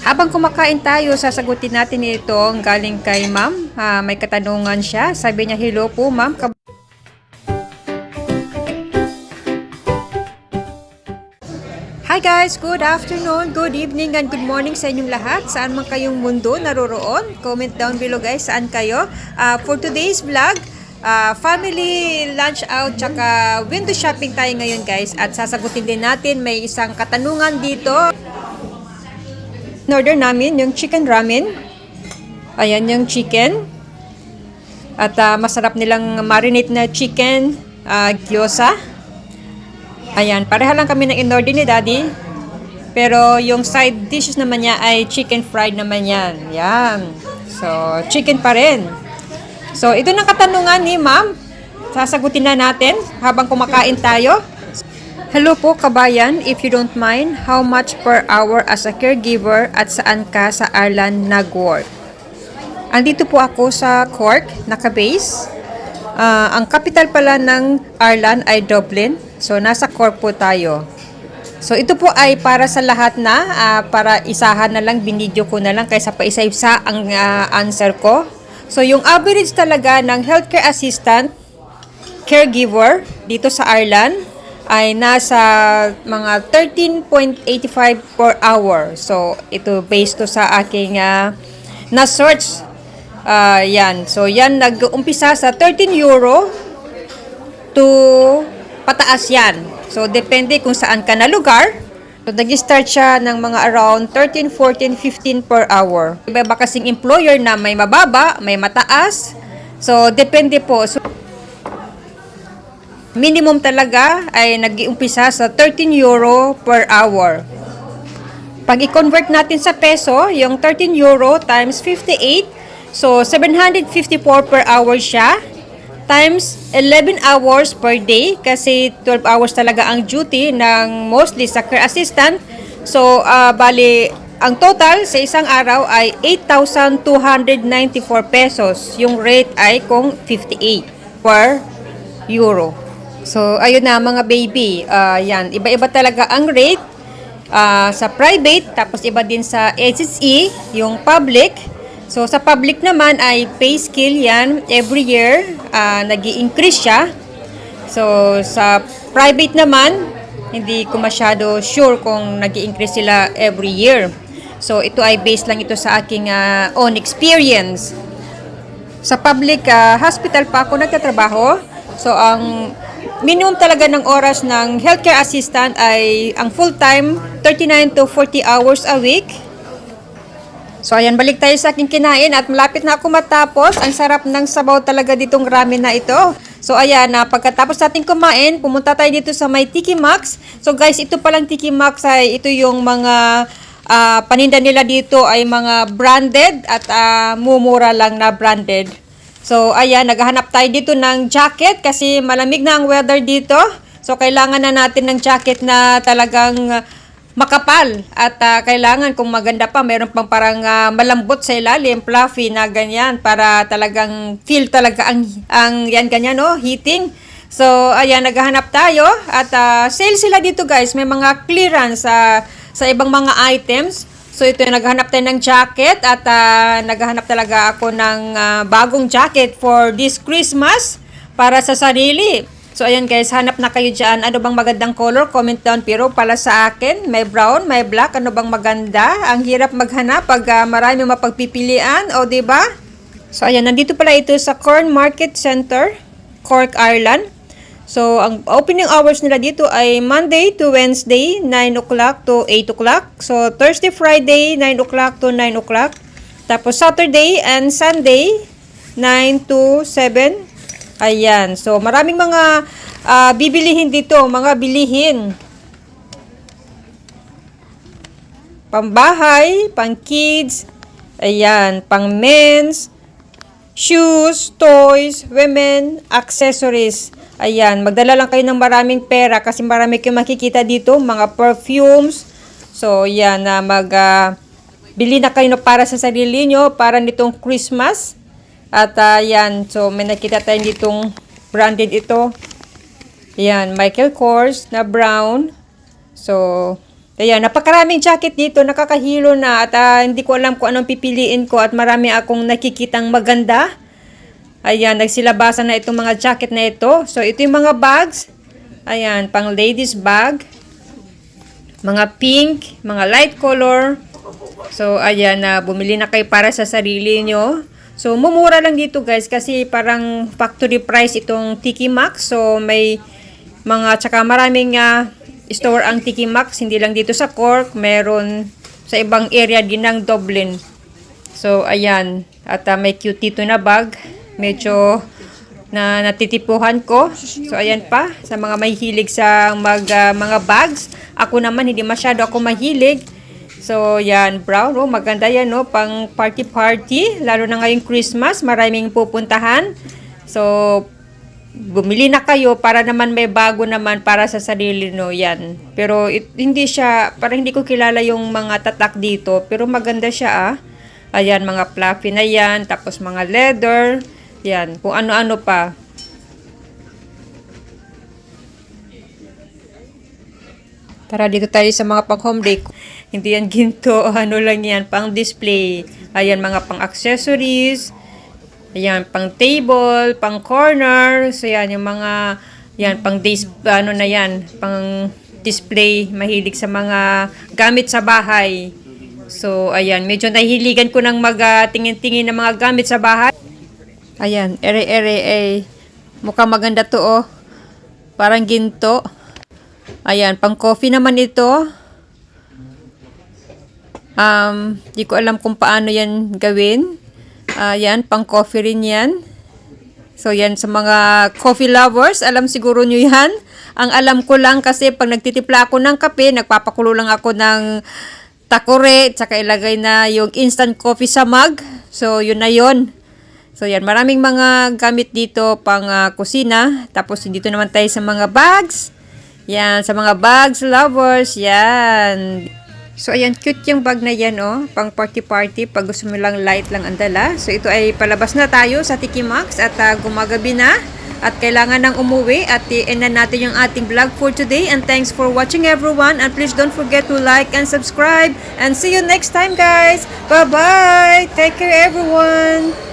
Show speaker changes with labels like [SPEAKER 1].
[SPEAKER 1] Habang kumakain tayo, sasagutin natin itong galing kay ma'am. May katanungan siya. Sabi niya, hello po ma'am. Hi guys! Good afternoon, good evening, and good morning sa inyong lahat. Saan man kayong mundo naroroon? Comment down below guys, saan kayo? For today's vlog, family lunch out tsaka window shopping tayo ngayon guys. At sasagutin din natin, may isang katanungan dito. In-order namin yung chicken ramen. Ayan yung chicken. At masarap nilang marinate na chicken gyoza. Ayan, pareha lang kami ng in-order ni Daddy. Pero yung side dishes naman niya ay chicken fried naman yan. Yan. So, chicken pa rin. So, ito na katanungan ni Ma'am. Sasagutin na natin habang kumakain tayo. Hello po kabayan, if you don't mind, how much per hour as a caregiver at saan ka sa Ireland nag-work? Andito po ako sa Cork, naka-base. Ang capital pala ng Ireland ay Dublin. So, nasa Cork po tayo. So, ito po ay para sa lahat na, para isahan na lang, binidyo ko na lang kaysa pa isa-isa ang answer ko. So, yung average talaga ng healthcare assistant, caregiver, dito sa Ireland, ay nasa mga 13.85 per hour. So, ito based to sa aking na-search. Yan. So, yan, nag-umpisa sa 13 euro to pataas yan. So, depende kung saan ka na lugar. So, nag-start siya ng mga around 13, 14, 15 per hour. Iba-iba kasing employer na may mababa, may mataas. So, depende po. So, minimum talaga ay nag-iumpisa sa 13 euro per hour. Pag i-convert natin sa peso, yung 13 euro times 58, so 754 per hour siya, times 11 hours per day, kasi 12 hours talaga ang duty ng mostly sa care assistant. So, bali, ang total sa isang araw ay 8,294 pesos. Yung rate ay kung 58 per euro. So, ayun na mga baby. Yan, iba-iba talaga ang rate sa private, tapos iba din sa SSE, yung public. So, sa public naman ay pay scale yan. Every year, nag-i-increase siya. So, sa private naman, hindi ko masyado sure kung nag-i-increase sila every year. So, ito ay based lang ito sa aking own experience. Sa public hospital pa ako nagtatrabaho. So, ang minimum talaga ng oras ng healthcare assistant ay ang full-time 39 to 40 hours a week. So, ayan, balik tayo sa aking kinain at malapit na ako matapos. Ang sarap ng sabaw talaga ditong ramen na ito. So, ayan, pagkatapos natin kumain, pumunta tayo dito sa may Tiki Max. So, guys, ito palang Tiki Max ay ito yung mga paninda nila dito ay mga branded at mumura lang na branded. So, ayan, naghahanap tayo dito ng jacket kasi malamig na ang weather dito. So, kailangan na natin ng jacket na talagang makapal. At kailangan, kung maganda pa, meron pang parang malambot sa ilalim, fluffy na ganyan, para talagang feel talaga ang yan ganyan, no? Heating. So, ayan, naghahanap tayo. At sale sila dito, guys. May mga clearance sa ibang mga items. So, ito yung naghahanap tayo ng jacket at naghahanap talaga ako ng bagong jacket for this Christmas para sa sarili. So, ayan guys, hanap na kayo dyan. Ano bang magandang color? Comment down. Pero pala sa akin, may brown, may black. Ano bang maganda? Ang hirap maghanap pag marami mapagpipilian. O, diba? So, ayan, nandito pala ito sa Corn Market Center, Cork, Ireland. So, ang opening hours nila dito ay Monday to Wednesday, 9 o'clock to 8 o'clock. So, Thursday, Friday, 9 o'clock to 9 o'clock. Tapos, Saturday and Sunday, 9 to 7. Ayan. So, maraming mga bibilihin dito, mga bilihin. Pambahay, pang kids, ayan, pang men's, shoes, toys, women, accessories. Ayan, magdala lang kayo ng maraming pera kasi marami kayong makikita dito, mga perfumes. So, yan, bili na kayo para sa sarili nyo, para nitong Christmas. At yan, so may nakita tayo ditong branded ito. Yan, Michael Kors na brown. So, Ayan, napakaraming jacket dito, nakakahilo na at hindi ko alam kung anong pipiliin ko at marami akong nakikitang maganda. Ayan, nagsilabasan na itong mga jacket na ito. So, ito yung mga bags. Ayan, pang ladies bag. Mga pink, mga light color. So, ayan na, bumili na kayo para sa sarili nyo. So, mumura lang dito guys kasi parang factory price itong Tiki Maxx. So, may mga, tsaka maraming store ang Tiki Maxx. Hindi lang dito sa Cork, meron sa ibang area din ng Dublin. So, ayan. At may cute dito na bag. Medyo na natitipuhan ko. So, ayan pa. Sa mga mahilig sa mga bags. Ako naman, hindi masyado ako mahilig. So, yan, brown. Oh, maganda yan, no? Pang party-party. Lalo na ngayong Christmas. Maraming pupuntahan. So, bumili na kayo para naman may bago naman para sa sarili, no? Yan. Pero, hindi siya, parang hindi ko kilala yung mga tatak dito. Pero maganda siya, ah. Ayan, mga fluffy na yan. Tapos, mga leather. Yan. Kung ano-ano pa. Tara, dito tayo sa mga pang home decor. Hindi yan ginto, ano lang yan, pang display. Ayan, mga pang accessories. Ayan, pang table, pang corner. So, yan, yung mga, yan, pang ano na yan, pang display, mahilig sa mga gamit sa bahay. So, ayan, medyo nahihiligan ko ng tingin-tingin ng mga gamit sa bahay. Ayan, ere-ere, mukhang maganda to, oh. Parang ginto. Ayan, pang coffee naman ito. Di ko alam kung paano yan gawin. Ayan, pang coffee rin yan. So, yan sa mga coffee lovers, alam siguro nyo yan. Ang alam ko lang kasi pag nagtitipla ako ng kape, nagpapakulo lang ako ng takore, tsaka ilagay na yung instant coffee sa mug. So, yun na yun. So, yan, maraming mga gamit dito pang kusina. Tapos, dito naman tayo sa mga bags. Yan, sa mga bags lovers, yan. So, ayan, cute yung bag na yan, oh. Pang party-party, pag gusto mo lang light lang ang dala. So, ito ay palabas na tayo sa Tiki Maxx at gumagabi na. At kailangan nang umuwi at i-end na natin yung ating vlog for today. And thanks for watching everyone. And please don't forget to like and subscribe. And see you next time, guys. Bye-bye. Take care, everyone.